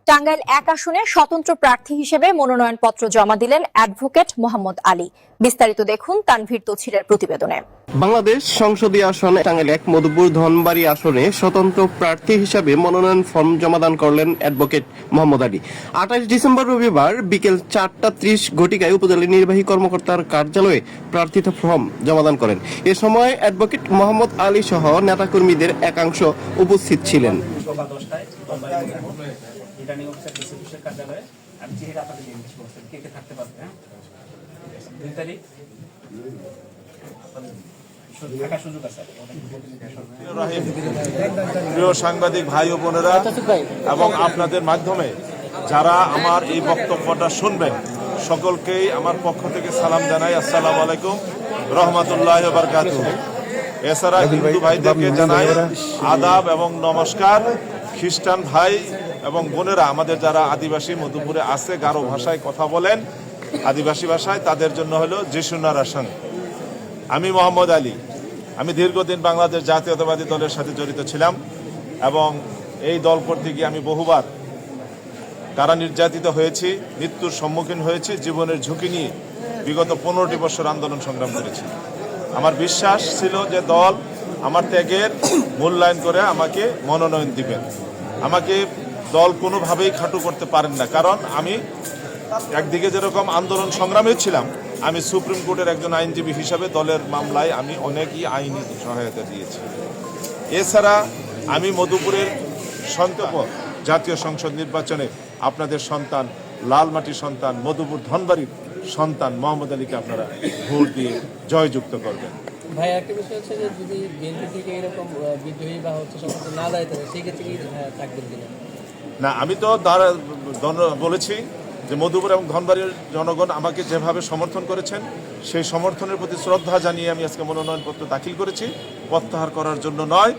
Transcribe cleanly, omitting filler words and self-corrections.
টাঙ্গাইল 1 আসনে স্বতন্ত্র প্রার্থী হিসেবে মনোনয়নপত্র জমা দিলেন অ্যাডভোকেট মোহাম্মদ আলী। বিস্তারিত দেখুন তানভীর তৌছিরের প্রতিবেদনে। বাংলাদেশ সংসদীয় আসনে টাঙ্গাইল 1 মধুপুর ধনবাড়ী আসনে স্বতন্ত্র প্রার্থী হিসেবে মনোনয়ন ফর্ম জমাদান করলেন অ্যাডভোকেট মোহাম্মদ আলী। 28 ডিসেম্বর রবিবার বিকেল 4:30 ঘটিকায় উপজেলা নির্বাহী কর্মকর্তার কার্যালয়ে প্রার্থিতা ফর্ম জমাদান করেন। এ সময় অ্যাডভোকেট মোহাম্মদ আলী সহ নেতাকর্মীদের একাংশ উপস্থিত ছিলেন। রিটার্নিং অফিসার ডিসিশনের কার্যালয়ে আমি চিঠিটা আপনাদের দিয়ে দিচ্ছি, কে কে থাকতে পারবে। 2 তারিখ থাকার সুযোগ আছে। প্রিয় সাংবাদিক ভাই ও বোনেরা এবং আপনাদের মাধ্যমে যারা আমার এই বক্তব্যটা শুনবেন সকলকেই আমার পক্ষ থেকে সালাম জানাই। আসসালামু আলাইকুম রহমতুল্লাহ বারকাতুহু। এছাড়া হিন্দু ভাইদেরকে জানাই আদাব এবং নমস্কার। খ্রিস্টান ভাই এবং বোনেরা আমাদের যারা আদিবাসী মধুপুরে আছে, গারো ভাষায় কথা বলেন, আদিবাসী ভাষায়, তাদের জন্য হলো যিশুনার আসন। আমি মোহাম্মদ আলী। আমি দীর্ঘদিন বাংলাদেশ জাতীয়তাবাদী দলের সাথে জড়িত ছিলাম এবং এই দল করতে গিয়ে আমি বহুবার কারা নির্যাতিত হয়েছি, মৃত্যুর সম্মুখীন হয়েছি, জীবনের ঝুঁকি নিয়ে বিগত 15টি বছর আন্দোলন সংগ্রাম করেছি। আমার বিশ্বাস ছিল যে দল আমার ত্যাগের মূল্যায়ন করে আমাকে মনোনয়ন দিবেন। আমাকে দল কোনোভাবেই খাটো করতে পারেন না, কারণ আমি একদিকে যেরকম আন্দোলন সংগ্রামে ছিলাম, আমি সুপ্রিম কোর্টের একজন আইনজীবী হিসাবে দলের মামলায় আমি অনেকই আইনি সহায়তা দিয়েছি। এছাড়া আমি মধুপুরের সন্তপর জাতীয় সংসদ নির্বাচনে আপনাদের সন্তান, লালমাটির সন্তান, মধুপুর ধনবাড়ির সন্তান মোহাম্মদ আলীকে আপনারা ভোট দিয়ে জয়যুক্ত করবেন। ভাই, একটা বিষয় হচ্ছে যে যদি বিএনপি থেকে এরকম বিদ্রোহী বা হচ্ছে সমস্ত না দায়িত্ব সেই ক্ষেত্রে কি থাকবেন কিনা? না, আমি তো বলেছি যে মধুপুর এবং ধনবাড়ির জনগণ আমাকে যেভাবে সমর্থন করেছেন সেই সমর্থনের প্রতি শ্রদ্ধা জানিয়ে আমি আজকে মনোনয়নপত্র দাখিল করেছি, প্রত্যাহার করার জন্য নয়।